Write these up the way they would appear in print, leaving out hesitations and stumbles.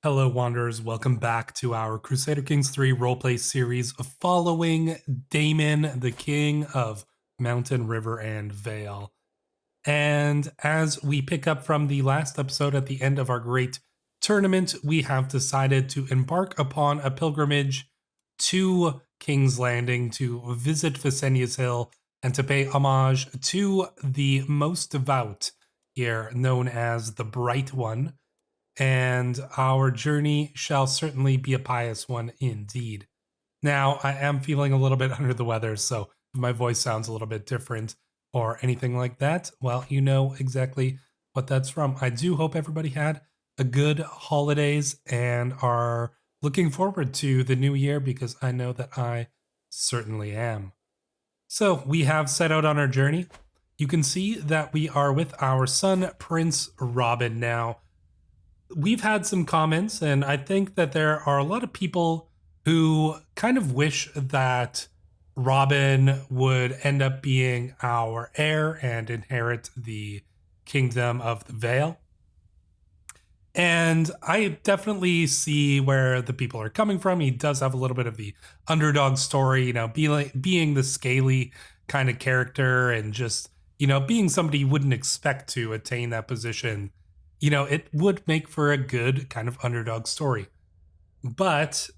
Hello, Wanderers. Welcome back to our Crusader Kings 3 roleplay series following Daemon, the King of Mountain, River, and Vale. And as we pick up from the last episode at the end of our great tournament, we have decided to embark upon a pilgrimage to King's Landing to visit Visenia's Hill and to pay homage to the most devout here, known as the Bright One. And our journey shall certainly be a pious one indeed. Now, I am feeling a little bit under the weather, so if my voice sounds a little bit different or anything like that, well, you know exactly what that's from. I do hope everybody had a good holidays and are looking forward to the new year, because I know that I certainly am. So we have set out on our journey. You can see that we are with our son, Prince Robin now. We've had some comments, and I think that there are a lot of people who kind of wish that Robin would end up being our heir and inherit the kingdom of the Vale. And I definitely see where the people are coming from. He does have a little bit of the underdog story, being the scaly kind of character and just, being somebody you wouldn't expect to attain that position. It would make for a good kind of underdog story. But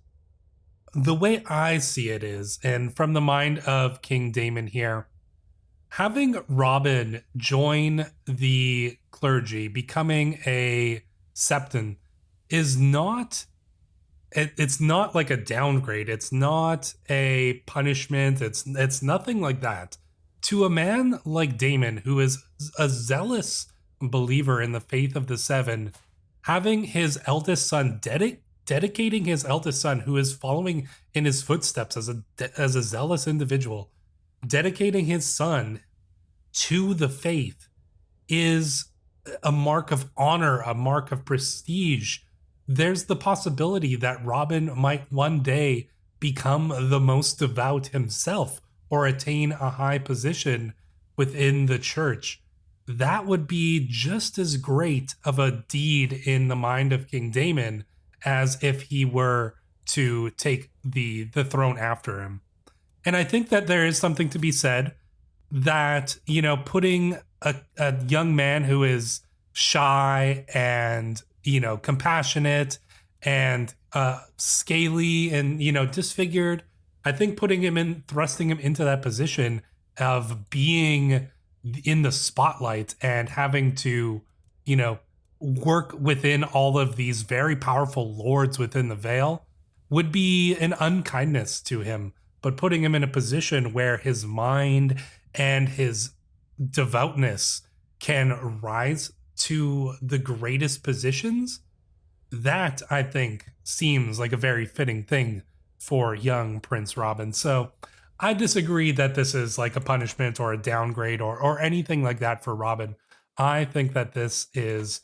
the way I see it is, and from the mind of King Daemon here, having Robin join the clergy, becoming a septon, is not, it's not like a downgrade. It's not a punishment. It's nothing like that. To a man like Daemon, who is a zealous believer in the faith of the Seven, having his eldest son dedicating his eldest son, who is following in his footsteps as a zealous individual, dedicating his son to the faith, is a mark of honor, a mark of prestige. There's the possibility that Robin might one day become the most devout himself or attain a high position within the church. That would be just as great of a deed in the mind of King Daemon as if he were to take the throne after him. And I think that there is something to be said that, putting a young man who is shy and, compassionate and scaly and, disfigured, I think thrusting him into that position of being in the spotlight and having to, work within all of these very powerful lords within the Vale would be an unkindness to him. But putting him in a position where his mind and his devoutness can rise to the greatest positions, that I think seems like a very fitting thing for young Prince Robin. So I disagree that this is like a punishment or a downgrade or anything like that for Robin. I think that this is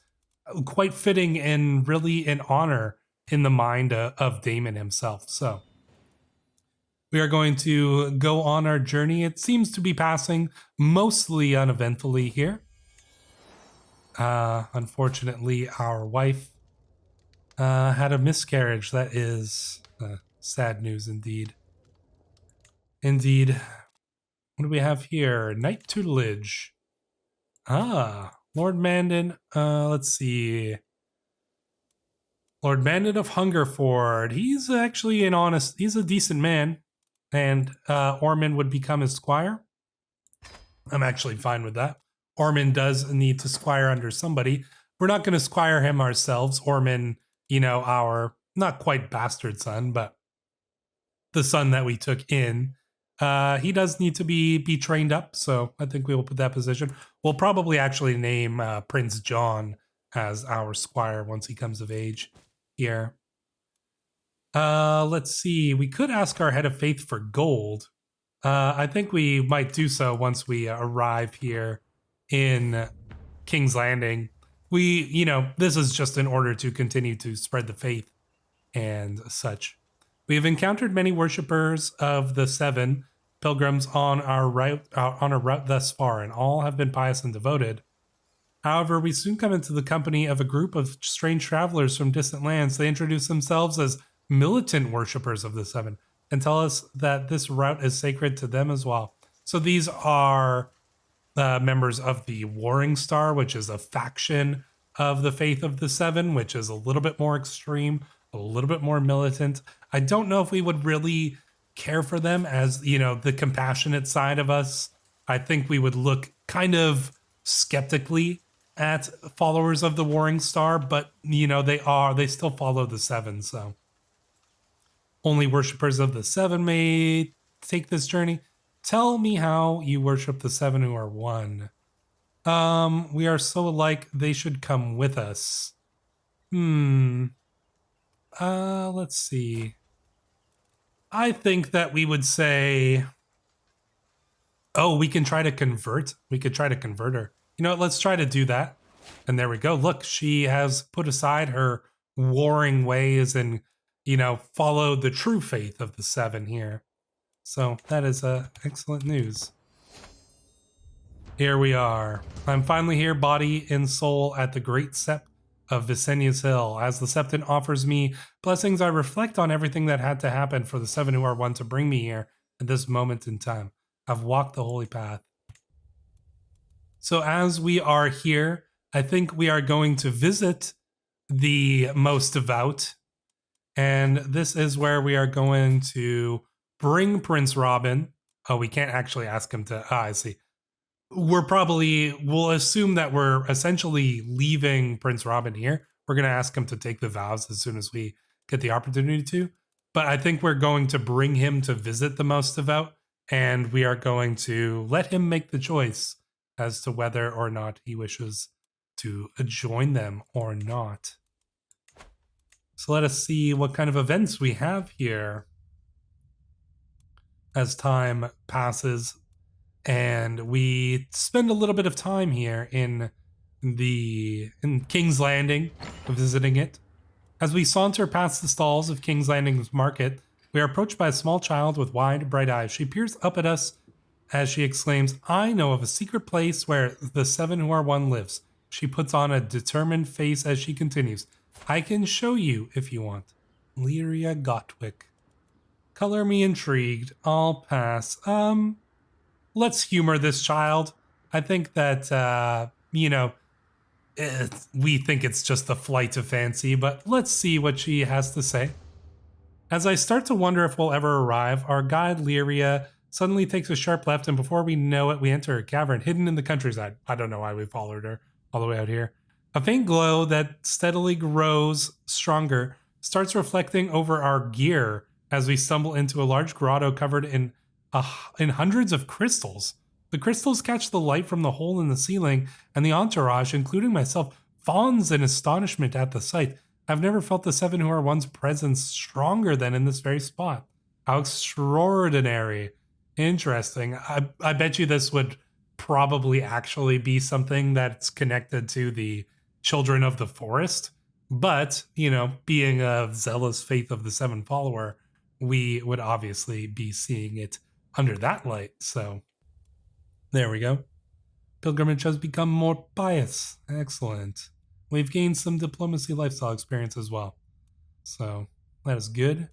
quite fitting and really an honor in the mind of Daemon himself. So we are going to go on our journey. It seems to be passing mostly uneventfully here. Unfortunately, our wife had a miscarriage. That is sad news indeed. Indeed. What do we have here? Knight tutelage. Lord Mandan. Let's see. Lord Mandan of Hungerford. He's actually he's a decent man. And Ormond would become his squire. I'm actually fine with that. Ormond does need to squire under somebody. We're not going to squire him ourselves. Ormond, our not quite bastard son, but the son that we took in. He does need to be trained up, so I think we will put that position. We'll probably actually name Prince John as our squire once he comes of age here. Let's see. We could ask our head of faith for gold. I think we might do so once we arrive here in King's Landing. This is just in order to continue to spread the faith and such. We have encountered many worshippers of the Seven pilgrims on our route thus far, and all have been pious and devoted. However, we soon come into the company of a group of strange travelers from distant lands. They introduce themselves as militant worshippers of the Seven and tell us that this route is sacred to them as well. So these are members of the Warring Star, which is a faction of the Faith of the Seven, which is a little bit more extreme, a little bit more militant. I don't know if we would really care for them as, you know, the compassionate side of us. I think we would look kind of skeptically at followers of the Warring Star, but, you know, they still follow the Seven, so only worshippers of the Seven may take this journey. Tell me how you worship the Seven who are one. We are so alike, they should come with us. Let's see. I think that we would say, oh, we can try to convert. We could try to convert her. You know what? Let's try to do that. And there we go. Look, she has put aside her warring ways and, you know, followed the true faith of the Seven here. So that is excellent news. Here we are. I'm finally here, body and soul, at the great sept of Visenia's Hill. As the septon offers me blessings, I reflect on everything that had to happen for the Seven who are one to bring me here at this moment in time. I've walked the holy path. So as we are here, I think we are going to visit the most devout. And this is where we are going to bring Prince Robin. Oh, we can't actually ask him to. I see. We'll assume that we're essentially leaving Prince Robin here. We're going to ask him to take the vows as soon as we get the opportunity to. But I think we're going to bring him to visit the most devout, and we are going to let him make the choice as to whether or not he wishes to join them or not. So let us see what kind of events we have here as time passes. And we spend a little bit of time here in King's Landing, visiting it. As we saunter past the stalls of King's Landing's market, we are approached by a small child with wide, bright eyes. She peers up at us as she exclaims, "I know of a secret place where the Seven who are one lives." She puts on a determined face as she continues, "I can show you if you want." Lyria Gotwick. Color me intrigued. I'll pass. Let's humor this child. I think that, you know, we think it's just a flight of fancy, but let's see what she has to say. As I start to wonder if we'll ever arrive, our guide Lyria suddenly takes a sharp left, and before we know it, we enter a cavern hidden in the countryside. I don't know why we followed her all the way out here. A faint glow that steadily grows stronger starts reflecting over our gear as we stumble into a large grotto covered in hundreds of crystals. The crystals catch the light from the hole in the ceiling, and the entourage, including myself, fawns in astonishment at the sight. I've never felt the Seven who are one's presence stronger than in this very spot. How extraordinary. Interesting. I bet you this would probably actually be something that's connected to the Children of the Forest. But, you know, being a zealous Faith of the Seven follower, we would obviously be seeing it under that light. So there we go. Pilgrimage has become more pious. Excellent. We've gained some diplomacy lifestyle experience as well. So that is good.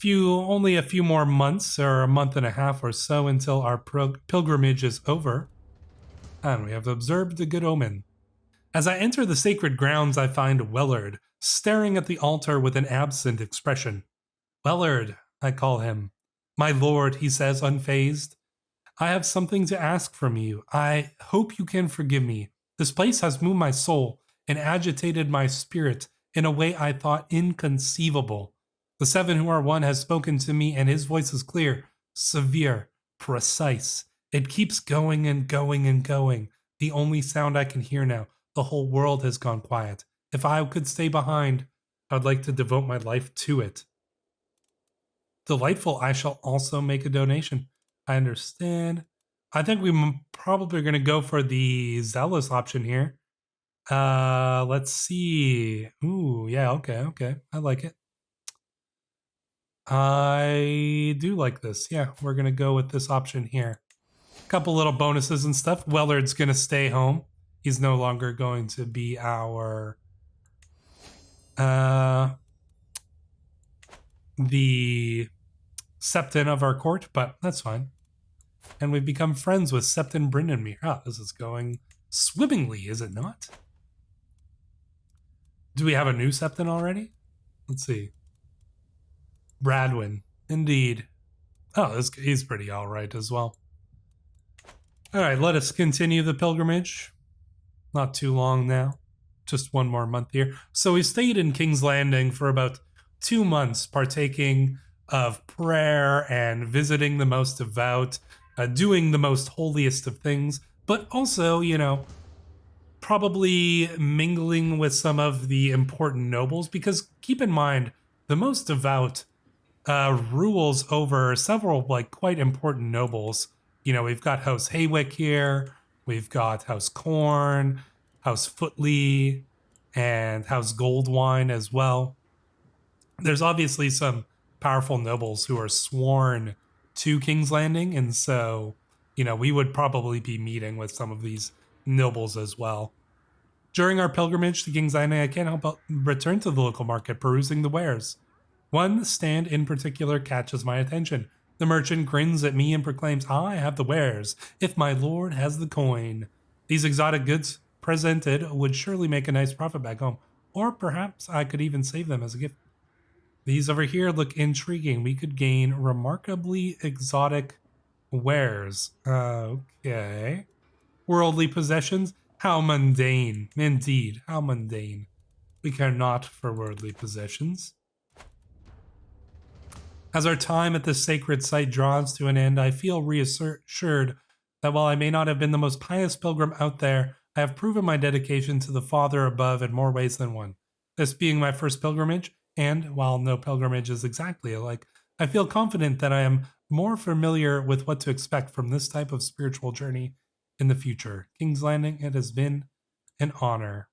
Only a few more months, or a month and a half or so, until our pilgrimage is over. And we have observed a good omen. As I enter the sacred grounds, I find Wellard staring at the altar with an absent expression. "Wellard," I call him. "My lord," he says, unfazed. "I have something to ask from you. I hope you can forgive me. This place has moved my soul and agitated my spirit in a way I thought inconceivable. The Seven who are one has spoken to me, and his voice is clear, severe, precise. It keeps going and going and going. The only sound I can hear now. The whole world has gone quiet. If I could stay behind, I would like to devote my life to it." Delightful. I shall also make a donation. I understand. I think we probably are going to go for the zealous option here. Let's see. Ooh, yeah, okay. I like it. I do like this. Yeah, we're going to go with this option here. A couple little bonuses and stuff. Wellard's going to stay home. He's no longer going to be our the Septon of our court, but that's fine. And we've become friends with Septon Bryndenmere. Ah, this is going swimmingly, is it not? Do we have a new Septon already? Let's see. Bradwin. Indeed. Oh, he's pretty alright as well. Alright, let us continue the pilgrimage. Not too long now. Just one more month here. So we stayed in King's Landing for about 2 months, partaking of prayer and visiting the most devout, doing the most holiest of things, but also, you know, probably mingling with some of the important nobles, because keep in mind, the most devout rules over several like quite important nobles. You know, we've got House Haywick here, we've got House Corn, House Footley, and House Goldwine as well. There's obviously some powerful nobles who are sworn to King's Landing, and so, you know, we would probably be meeting with some of these nobles as well. During our pilgrimage to King's Landing, I can't help but return to the local market, perusing the wares. One stand in particular catches my attention. The merchant grins at me and proclaims, I have the wares, if my lord has the coin. These exotic goods presented would surely make a nice profit back home, or perhaps I could even save them as a gift. These over here look intriguing. We could gain remarkably exotic wares. Okay. Worldly possessions? How mundane. Indeed, how mundane. We care not for worldly possessions. As our time at this sacred site draws to an end, I feel reassured that while I may not have been the most pious pilgrim out there, I have proven my dedication to the Father above in more ways than one. This being my first pilgrimage, and while no pilgrimage is exactly alike, I feel confident that I am more familiar with what to expect from this type of spiritual journey in the future. King's Landing, it has been an honor.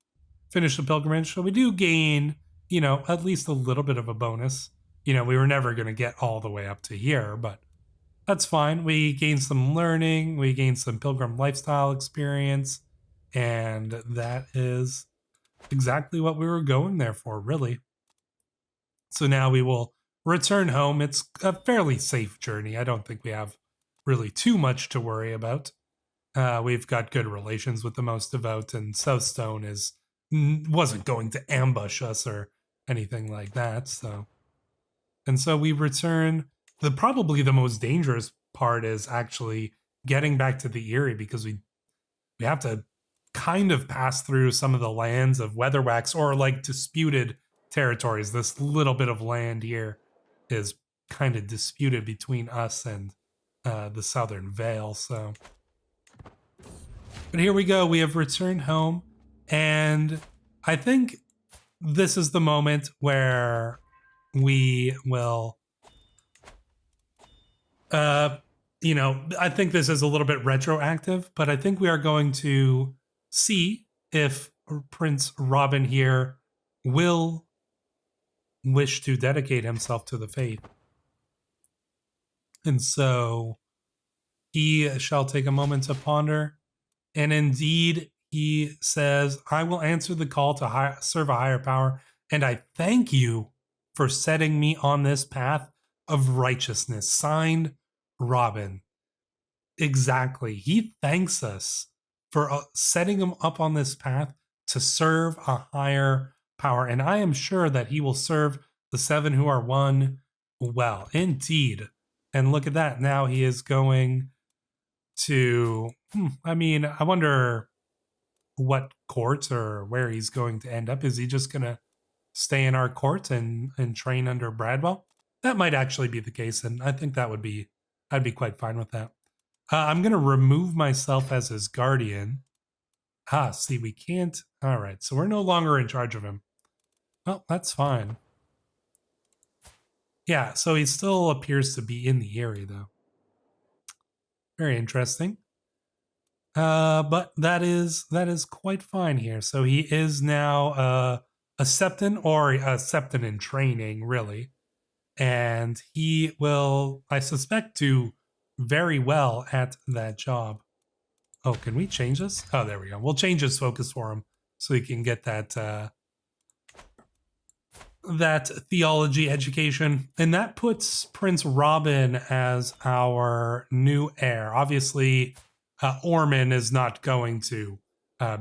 Finish the pilgrimage, so we do gain, you know, at least a little bit of a bonus. You know, we were never going to get all the way up to here, but that's fine. We gained some learning, we gained some pilgrim lifestyle experience, and that is exactly what we were going there for, really. So now we will return home. It's a fairly safe journey. I don't think we have really too much to worry about. We've got good relations with the most devout, and Southstone wasn't going to ambush us or anything like that, so... And so we return. Probably the most dangerous part is actually getting back to the Eyrie, because we have to kind of pass through some of the lands of Weatherwax, or like disputed territories. This little bit of land here is kind of disputed between us and the Southern Vale. So, but here we go. We have returned home, and I think this is the moment where we will, you know, I think this is a little bit retroactive, but I think we are going to see if Prince Robin here will wish to dedicate himself to the faith. And so he shall take a moment to ponder, and indeed he says, I will answer the call to serve a higher power, and I thank you for setting me on this path of righteousness. Signed, Robin. Exactly. He thanks us for setting him up on this path to serve a higher power. And I am sure that he will serve the seven who are one well. Indeed. And look at that. Now he is going to... I mean, I wonder what court or where he's going to end up. Is he just going to stay in our court and train under Bradwell? That might actually be the case, and I think I'd be quite fine with that. I'm going to remove myself as his guardian. See, we can't. All right, so we're no longer in charge of him. Well, that's fine. Yeah, so he still appears to be in the area, though. Very interesting. But that is quite fine here. So he is now a Septon, or a Septon in training, really. And he will, I suspect, do very well at that job. Oh, can we change this? Oh, there we go. We'll change his focus for him so he can get that that theology education. And that puts Prince Robin as our new heir. Obviously, Ormond is not going to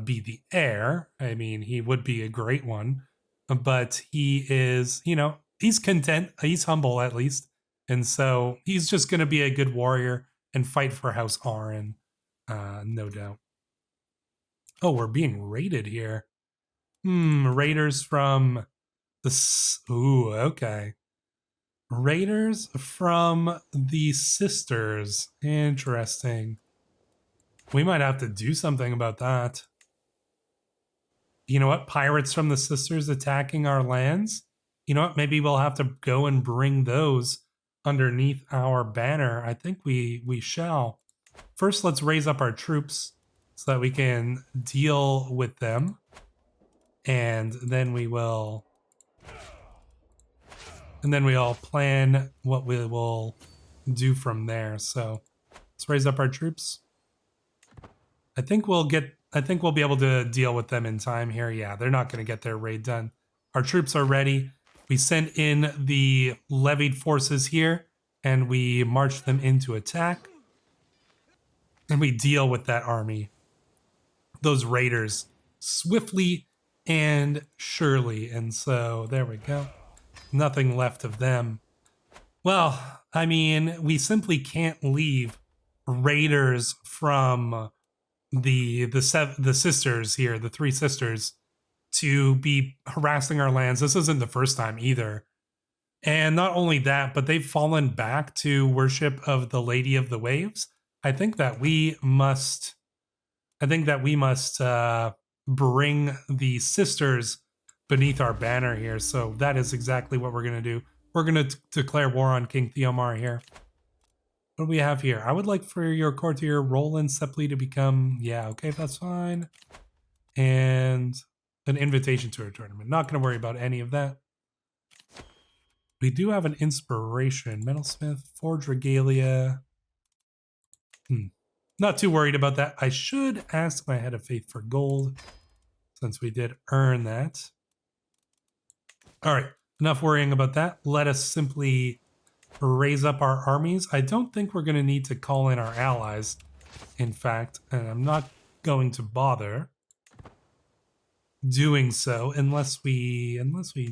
be the heir. I mean, he would be a great one, but he is, you know, he's content. He's humble at least. And so he's just going to be a good warrior and fight for House Arryn, no doubt. Oh, we're being raided here. Raiders from ooh, okay. Raiders from the Sisters. Interesting. We might have to do something about that. You know what? Pirates from the Sisters attacking our lands? You know what? Maybe we'll have to go and bring those underneath our banner. I think we shall. First, let's raise up our troops so that we can deal with them. And then we will... And then we all plan what we will do from there. So let's raise up our troops. I think we'll be able to deal with them in time here. Yeah, they're not going to get their raid done. Our troops are ready. We send in the levied forces here and we march them into attack. And we deal with that army, those raiders, swiftly and surely. And so there we go. Nothing left of them. Well, I mean, we simply can't leave raiders from the sisters here, the three sisters, to be harassing our lands. This isn't the first time either. And not only that, but they've fallen back to worship of the Lady of the Waves. I think that we must bring the sisters beneath our banner here. So that is exactly what we're going to do. We're going to declare war on King Theomar here. What do we have here? I would like for your courtier Roland Sepley to become... Yeah, okay, that's fine. And an invitation to a tournament. Not going to worry about any of that. We do have an inspiration. Metalsmith, Forge Regalia. Not too worried about that. I should ask my head of faith for gold, since we did earn that. All right, enough worrying about that. Let us simply raise up our armies. I don't think we're going to need to call in our allies, in fact, and I'm not going to bother doing so unless we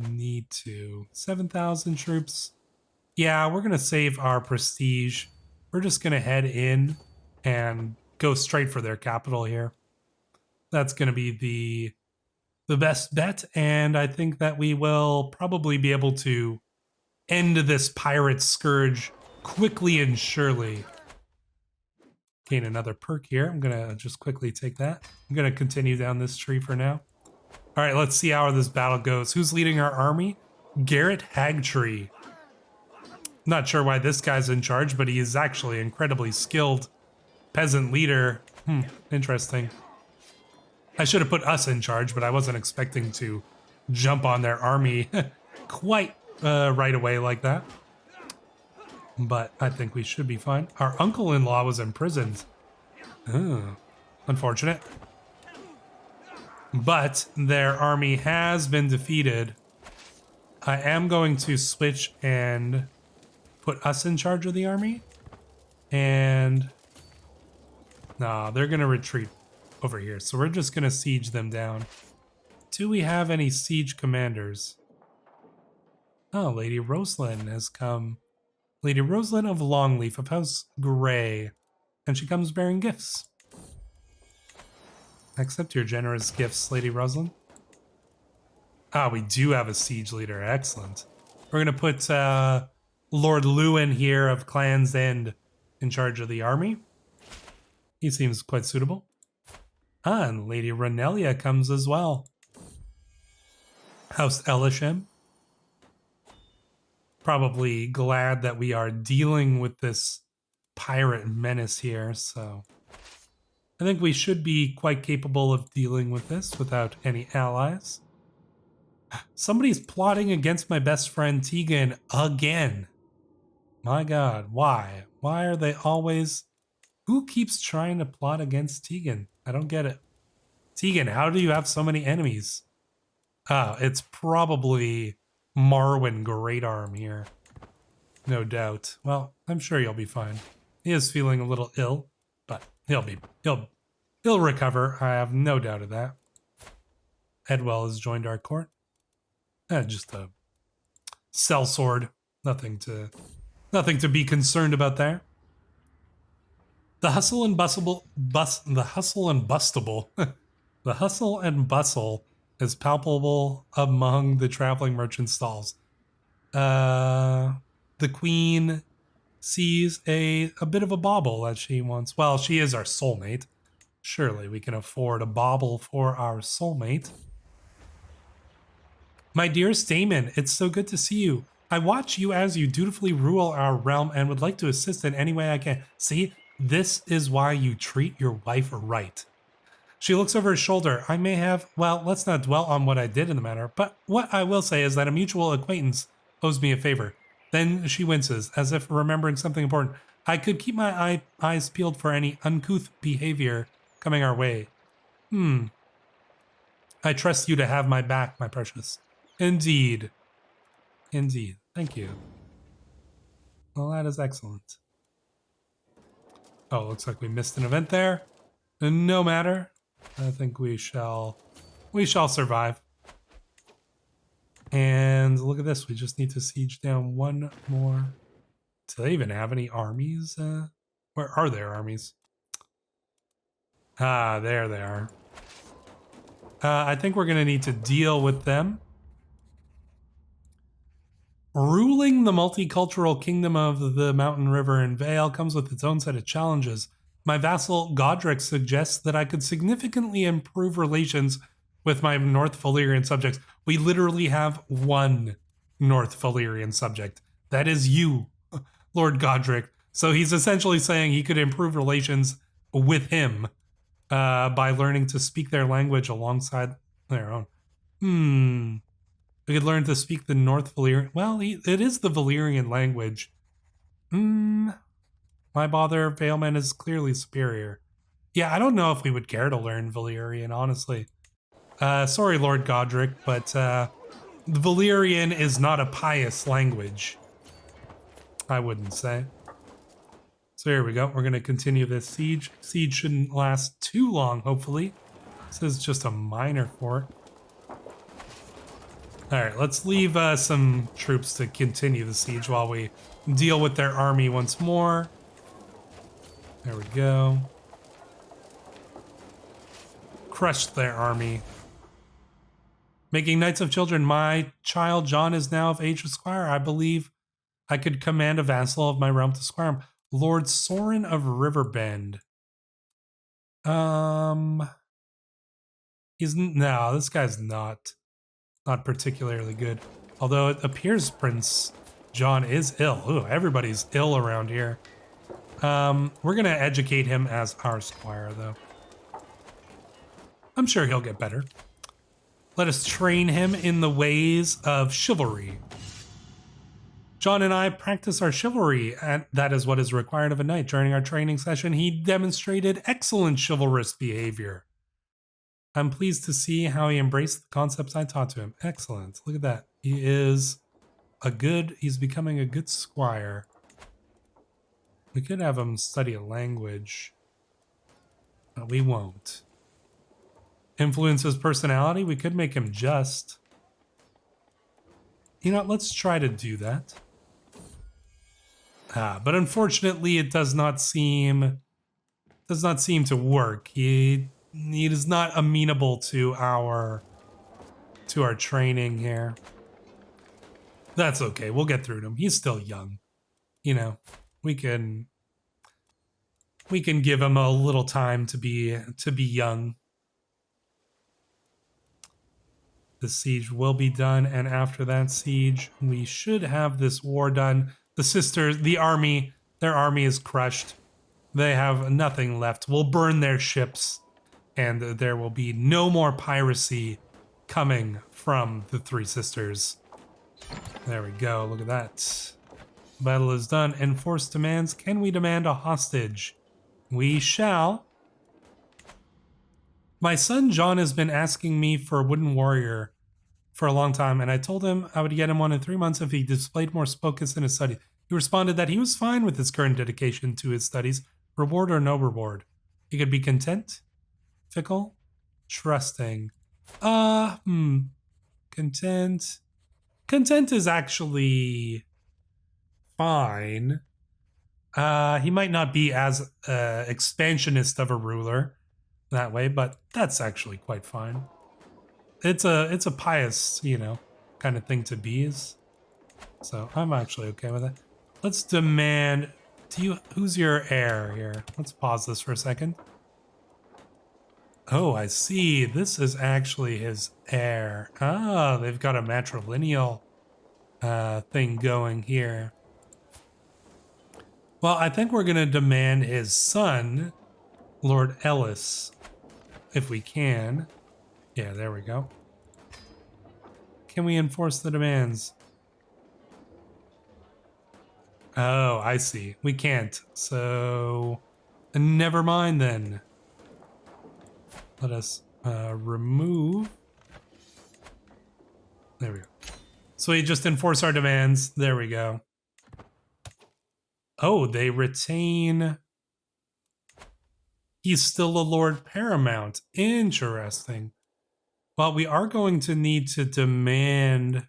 need to. 7,000 troops. Yeah, we're going to save our prestige. We're just going to head in and go straight for their capital here. That's going to be the best bet, and I think that we will probably be able to end this pirate scourge quickly and surely. Gain another perk here. I'm going to just quickly take that. I'm going to continue down this tree for now. All right, let's see how this battle goes. Who's leading our army? Garrett Hagtree. Not sure why this guy's in charge, but he is actually incredibly skilled peasant leader. Interesting. I should have put us in charge, but I wasn't expecting to jump on their army quite right away like that. But I think we should be fine. Our uncle-in-law was imprisoned. Unfortunate. But their army has been defeated. I am going to switch and put us in charge of the army. And... nah, they're going to retreat over here. So we're just going to siege them down. Do we have any siege commanders? Oh, Lady Rosalind has come. Lady Rosalind of Longleaf of House Grey. And she comes bearing gifts. Accept your generous gifts, Lady Rosalind. Ah, we do have a siege leader. Excellent. We're going to put Lord Lewin here of Clan's End in charge of the army. He seems quite suitable. Ah, and Lady Renelia comes as well. House Elisham. Probably glad that we are dealing with this pirate menace here, so... I think we should be quite capable of dealing with this without any allies. Somebody's plotting against my best friend Tegan again. My god, why? Why are they always Who keeps trying to plot against Tegan? I don't get it. Tegan, how do you have so many enemies? Ah, it's probably Marwyn Greatarm here. No doubt. Well, I'm sure you'll be fine. He is feeling a little ill, but he'll recover. I have no doubt of that. Edwell has joined our court. Just a sellsword. Nothing to be concerned about there. The hustle and bustable the hustle and bustable. The hustle and bustle is palpable among the traveling merchant stalls. The queen sees a bit of a bauble that she wants. Well, she is our soulmate. Surely we can afford a bauble for our soulmate. My dearest Damon, it's so good to see you. I watch you as you dutifully rule our realm and would like to assist in any way I can. See, this is why you treat your wife right. She looks over her shoulder. I may have, well, let's not dwell on what I did in the matter, but what I will say is that a mutual acquaintance owes me a favor. Then she winces, as if remembering something important. I could keep my eyes peeled for any uncouth behavior coming our way. I trust you to have my back, my precious. Indeed. Indeed. Thank you. Well, that is excellent. Oh, looks like we missed an event there. No matter. I think we shall survive. And look at this. We just need to siege down one more. Do they even have any armies? Where are their armies? Ah, there they are. I think we're going to need to deal with them. Ruling the multicultural kingdom of the Mountain River and Vale comes with its own set of challenges. My vassal Godric suggests that I could significantly improve relations with my North Valyrian subjects. We literally have one North Valyrian subject. That is you, Lord Godric. So he's essentially saying he could improve relations with him by learning to speak their language alongside their own. We could learn to speak the North Valyrian. Well, it is the Valyrian language. Why bother? Valeman is clearly superior. Yeah, I don't know if we would care to learn Valyrian, honestly. Sorry, Lord Godric, but the Valyrian is not a pious language. I wouldn't say. So here we go. We're going to continue this siege. Siege shouldn't last too long, hopefully. This is just a minor fort. Alright, let's leave some troops to continue the siege while we deal with their army once more. There we go. Crushed their army. Making Knights of Children. My child John is now of age to squire. I believe I could command a vassal of my realm to squire him. Lord Sorin of Riverbend. No, this guy's not particularly good. Although it appears Prince John is ill. Ooh, everybody's ill around here. We're gonna educate him as our squire, though. I'm sure he'll get better. Let us train him in the ways of chivalry. John and I practice our chivalry, and that is what is required of a knight. During our training session, he demonstrated excellent chivalrous behavior. I'm pleased to see how he embraced the concepts I taught to him. Excellent. Look at that. He's becoming a good squire. We could have him study a language, but we won't. Influence his personality? We could make him just. You know, let's try to do that. But unfortunately, it does not seem to work. He is not amenable to our training here. That's okay. We'll get through to him. He's still young. You know, we can give him a little time to be young. The siege will be done, and after that siege, we should have this war done. Their army is crushed. They have nothing left. We'll burn their ships, and there will be no more piracy coming from the Three Sisters. There we go. Look at that. Battle is done. Enforce demands. Can we demand a hostage? We shall. My son John has been asking me for a wooden warrior for a long time, and I told him I would get him one in 3 months if he displayed more focus in his studies. He responded that he was fine with his current dedication to his studies, reward or no reward. He could be content, fickle, trusting. Content. Content is actually fine. He might not be as expansionist of a ruler that way, but that's actually quite fine. It's a pious, kind of thing to be. So I'm actually okay with it. Let's demand. Who's your heir here? Let's pause this for a second. Oh, I see. This is actually his heir. Ah, they've got a matrilineal thing going here. Well, I think we're going to demand his son, Lord Ellis, if we can. Yeah, there we go. Can we enforce the demands? Oh, I see. We can't. So, never mind then. Let us remove. There we go. So we just enforce our demands. There we go. Oh, they retain. He's still a Lord Paramount. Interesting. Well, we are going to need to demand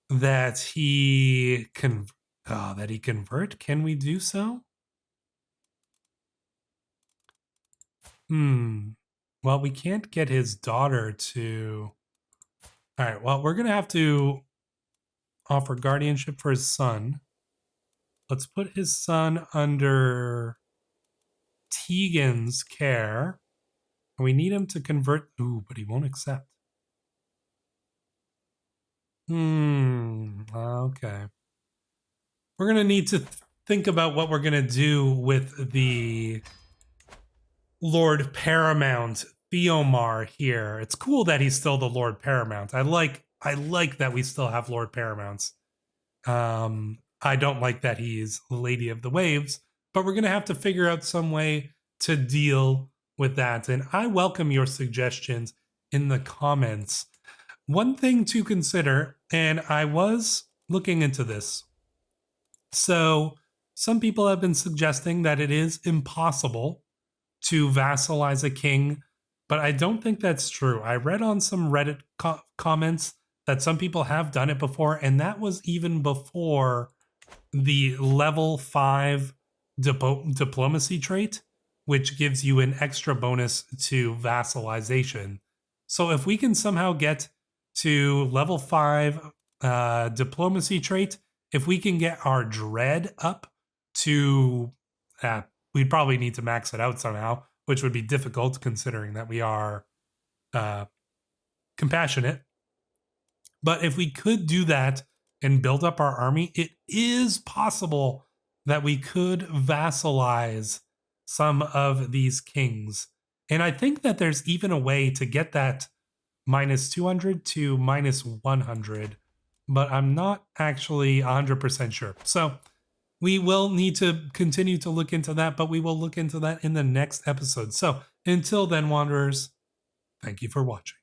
that he convert. Can we do so? Well, we can't get his daughter to. All right. Well, we're gonna have to offer guardianship for his son. Let's put his son under Tegan's care. And we need him to convert. Ooh, but he won't accept. Okay. We're going to need to think about what we're going to do with the Lord Paramount Theomar here. It's cool that he's still the Lord Paramount. I like that we still have Lord Paramounts. I don't like that he's Lady of the Waves, but we're going to have to figure out some way to deal with that. And I welcome your suggestions in the comments. One thing to consider, and I was looking into this. So some people have been suggesting that it is impossible to vassalize a king, but I don't think that's true. I read on some Reddit comments that some people have done it before, and that was even before the level 5 diplomacy trait, which gives you an extra bonus to vassalization. So if we can somehow get to level 5 diplomacy trait, if we can get our dread up to, we'd probably need to max it out somehow, which would be difficult considering that we are compassionate. But if we could do that and build up our army, it is possible that we could vassalize some of these kings. And I think that there's even a way to get that minus 200 to minus 100, but I'm not actually 100% sure. So we will need to continue to look into that, but we will look into that in the next episode. So until then, Wanderers, thank you for watching.